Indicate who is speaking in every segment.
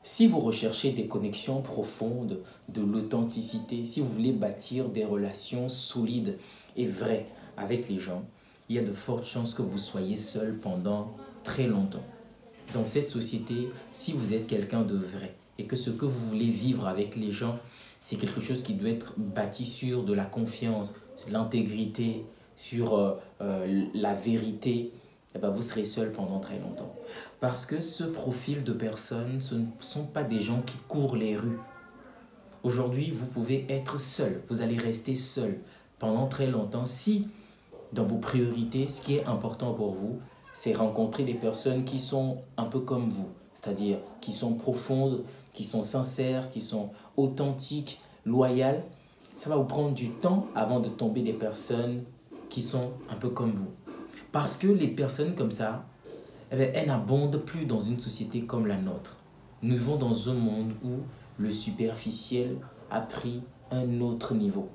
Speaker 1: Si vous recherchez des connexions profondes, de l'authenticité, si vous voulez bâtir des relations solides et vraies avec les gens, il y a de fortes chances que vous soyez seul pendant très longtemps. Dans cette société, si vous êtes quelqu'un de vrai et que ce que vous voulez vivre avec les gens, c'est quelque chose qui doit être bâti sur de la confiance, sur l'intégrité, sur la vérité, eh ben vous serez seul pendant très longtemps. Parce que ce profil de personnes, ce ne sont pas des gens qui courent les rues. Aujourd'hui, vous pouvez être seul, vous allez rester seul pendant très longtemps si dans vos priorités, ce qui est important pour vous, c'est rencontrer des personnes qui sont un peu comme vous, c'est-à-dire qui sont profondes, qui sont sincères, qui sont authentiques, loyales. Ça va vous prendre du temps avant de tomber des personnes qui sont un peu comme vous. Parce que les personnes comme ça, eh bien, elles n'abondent plus dans une société comme la nôtre. Nous vivons dans un monde où le superficiel a pris un autre niveau.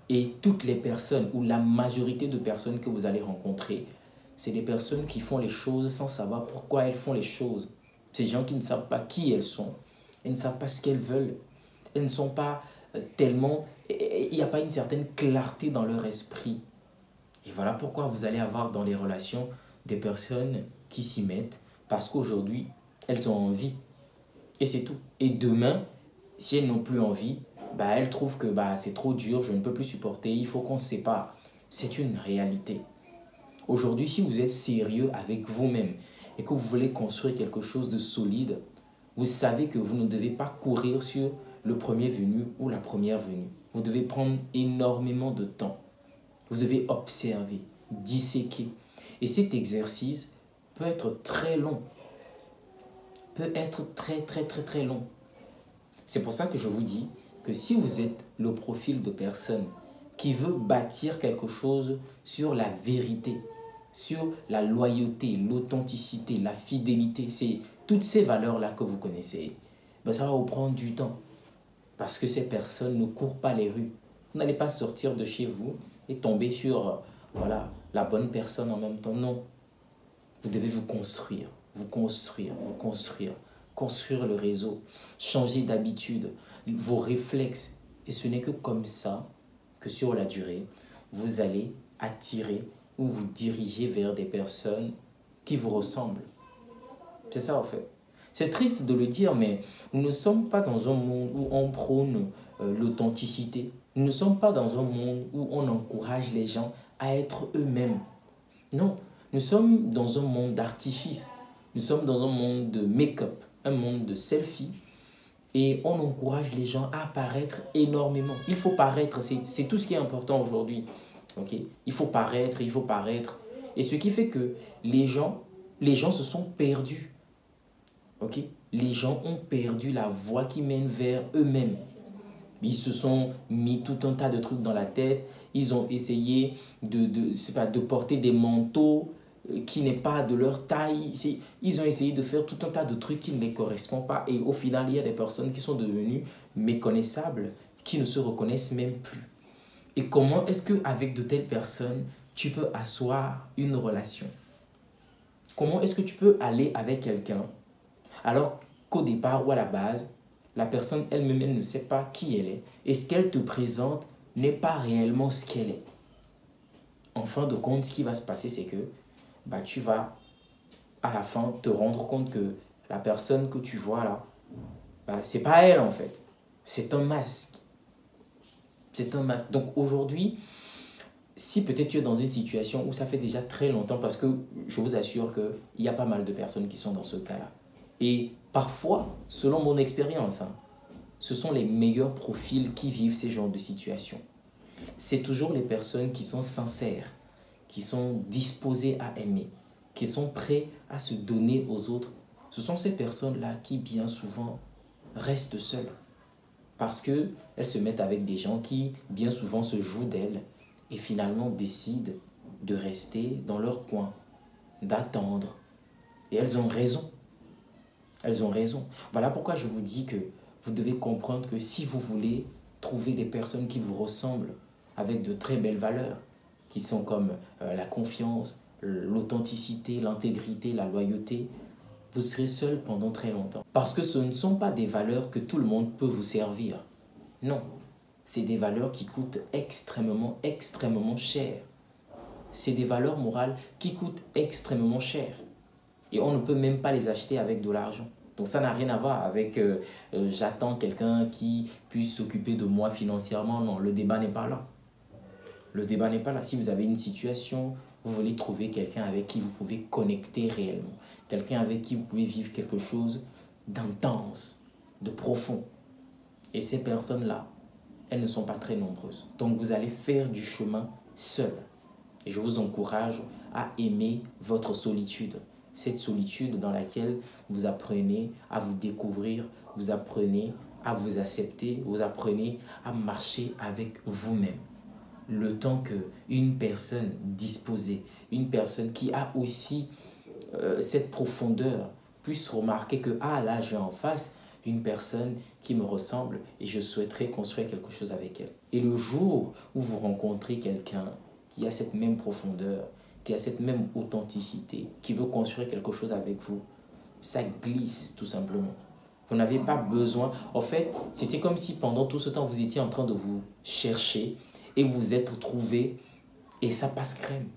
Speaker 1: Et toutes les personnes, ou la majorité de personnes que vous allez rencontrer, c'est des personnes qui font les choses sans savoir pourquoi elles font les choses. Ces gens qui ne savent pas qui elles sont, elles ne savent pas ce qu'elles veulent. Elles ne sont pas tellement... Il n'y a pas une certaine clarté dans leur esprit. Et voilà pourquoi vous allez avoir dans les relations des personnes qui s'y mettent, parce qu'aujourd'hui, elles ont envie. Et c'est tout. Et demain, si elles n'ont plus envie, bah, elles trouvent que bah, c'est trop dur, je ne peux plus supporter, il faut qu'on se sépare. C'est une réalité. Aujourd'hui, si vous êtes sérieux avec vous-même et que vous voulez construire quelque chose de solide, vous savez que vous ne devez pas courir sur le premier venu ou la première venue. Vous devez prendre énormément de temps. Vous devez observer, disséquer. Et cet exercice peut être très long. Peut être très long. C'est pour ça que je vous dis que si vous êtes le profil de personne qui veut bâtir quelque chose sur la vérité, sur la loyauté, l'authenticité, la fidélité, c'est toutes ces valeurs-là que vous connaissez, ben ça va vous prendre du temps. Parce que ces personnes ne courent pas les rues. Vous n'allez pas sortir de chez vous et tomber sur voilà, la bonne personne en même temps. Non. Vous devez vous construire, construire le réseau, changer d'habitude, vos réflexes. Et ce n'est que comme ça que sur la durée, vous allez attirer ou vous diriger vers des personnes qui vous ressemblent. C'est ça en fait. C'est triste de le dire, mais nous ne sommes pas dans un monde où on prône l'authenticité. Nous ne sommes pas dans un monde où on encourage les gens à être eux-mêmes. Non, nous sommes dans un monde d'artifice. Nous sommes dans un monde de make-up, un monde de selfie. Et on encourage les gens à paraître énormément. Il faut paraître, c'est tout ce qui est important aujourd'hui. Okay? Il faut paraître, il faut paraître. Et ce qui fait que les gens se sont perdus. Okay? Les gens ont perdu la voie qui mène vers eux-mêmes. Ils se sont mis tout un tas de trucs dans la tête. Ils ont essayé de porter des manteaux qui n'est pas de leur taille. Ils ont essayé de faire tout un tas de trucs qui ne les correspondent pas. Et au final, il y a des personnes qui sont devenues méconnaissables, qui ne se reconnaissent même plus. Et comment est-ce qu'avec de telles personnes, tu peux asseoir une relation? Comment est-ce que tu peux aller avec quelqu'un alors qu'au départ ou à la base, la personne elle-même elle ne sait pas qui elle est et ce qu'elle te présente n'est pas réellement ce qu'elle est. En fin de compte, ce qui va se passer, c'est que bah, tu vas à la fin te rendre compte que la personne que tu vois là, bah, c'est pas elle en fait. C'est un masque. C'est un masque. Donc aujourd'hui, si peut-être tu es dans une situation où ça fait déjà très longtemps, parce que je vous assure qu'il y a pas mal de personnes qui sont dans ce cas-là. Et parfois, selon mon expérience, ce sont les meilleurs profils qui vivent ces genres de situations. C'est toujours les personnes qui sont sincères, qui sont disposées à aimer, qui sont prêts à se donner aux autres. Ce sont ces personnes-là qui, bien souvent, restent seules. Parce qu'elles se mettent avec des gens qui, bien souvent, se jouent d'elles et finalement décident de rester dans leur coin, d'attendre. Et elles ont raison. Elles ont raison. Voilà pourquoi je vous dis que vous devez comprendre que si vous voulez trouver des personnes qui vous ressemblent, avec de très belles valeurs, qui sont comme la confiance, l'authenticité, l'intégrité, la loyauté, vous serez seul pendant très longtemps. Parce que ce ne sont pas des valeurs que tout le monde peut vous servir. Non, c'est des valeurs qui coûtent extrêmement, extrêmement cher. C'est des valeurs morales qui coûtent extrêmement cher. Et on ne peut même pas les acheter avec de l'argent. Donc ça n'a rien à voir avec j'attends quelqu'un qui puisse s'occuper de moi financièrement. Non, le débat n'est pas là. Le débat n'est pas là. Si vous avez une situation, vous voulez trouver quelqu'un avec qui vous pouvez connecter réellement. Quelqu'un avec qui vous pouvez vivre quelque chose d'intense, de profond. Et ces personnes-là, elles ne sont pas très nombreuses. Donc vous allez faire du chemin seul. Et je vous encourage à aimer votre solitude. Cette solitude dans laquelle vous apprenez à vous découvrir, vous apprenez à vous accepter, vous apprenez à marcher avec vous-même. Le temps qu'une personne disposée, une personne qui a aussi cette profondeur puisse remarquer que là j'ai en face une personne qui me ressemble et je souhaiterais construire quelque chose avec elle. Et le jour où vous rencontrez quelqu'un qui a cette même profondeur, qui a cette même authenticité, qui veut construire quelque chose avec vous, ça glisse tout simplement. Vous n'avez pas besoin. En fait, c'était comme si pendant tout ce temps, vous étiez en train de vous chercher et vous vous êtes trouvé et ça passe crème.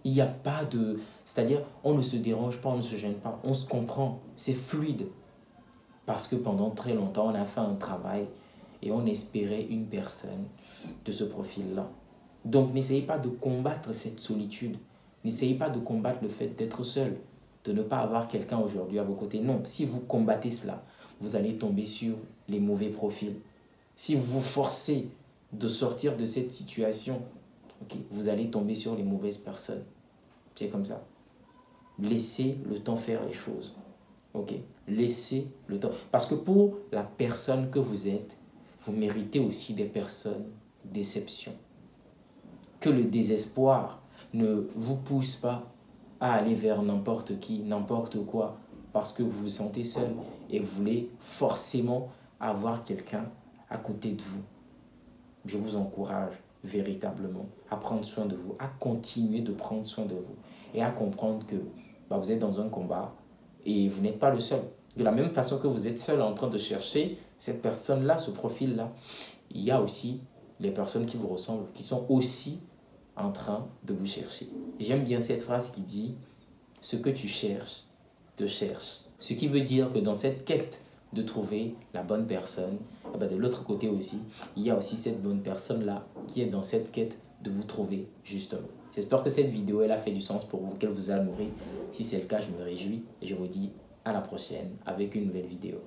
Speaker 1: Il n'y a pas de... C'est-à-dire, on ne se dérange pas, on ne se gêne pas, on se comprend, c'est fluide. Parce que pendant très longtemps, on a fait un travail et on espérait une personne de ce profil-là. Donc, n'essayez pas de combattre cette solitude. N'essayez pas de combattre le fait d'être seul, de ne pas avoir quelqu'un aujourd'hui à vos côtés. Non, si vous combattez cela, vous allez tomber sur les mauvais profils. Si vous vous forcez de sortir de cette situation, vous allez tomber sur les mauvaises personnes. C'est comme ça. Laissez le temps faire les choses. Laissez le temps. Parce que pour la personne que vous êtes, vous méritez aussi des personnes d'exception. Que le désespoir ne vous pousse pas à aller vers n'importe qui, n'importe quoi, parce que vous vous sentez seul et vous voulez forcément avoir quelqu'un à côté de vous. Je vous encourage véritablement à prendre soin de vous, à continuer de prendre soin de vous et à comprendre que vous êtes dans un combat et vous n'êtes pas le seul. De la même façon que vous êtes seul en train de chercher cette personne-là, ce profil-là, il y a aussi les personnes qui vous ressemblent, qui sont aussi en train de vous chercher. J'aime bien cette phrase qui dit « Ce que tu cherches, te cherche ». Ce qui veut dire que dans cette quête de trouver la bonne personne, de l'autre côté aussi, il y a aussi cette bonne personne-là qui est dans cette quête de vous trouver justement. J'espère que cette vidéo elle a fait du sens pour vous, qu'elle vous a nourri. Si c'est le cas, je me réjouis et je vous dis à la prochaine avec une nouvelle vidéo.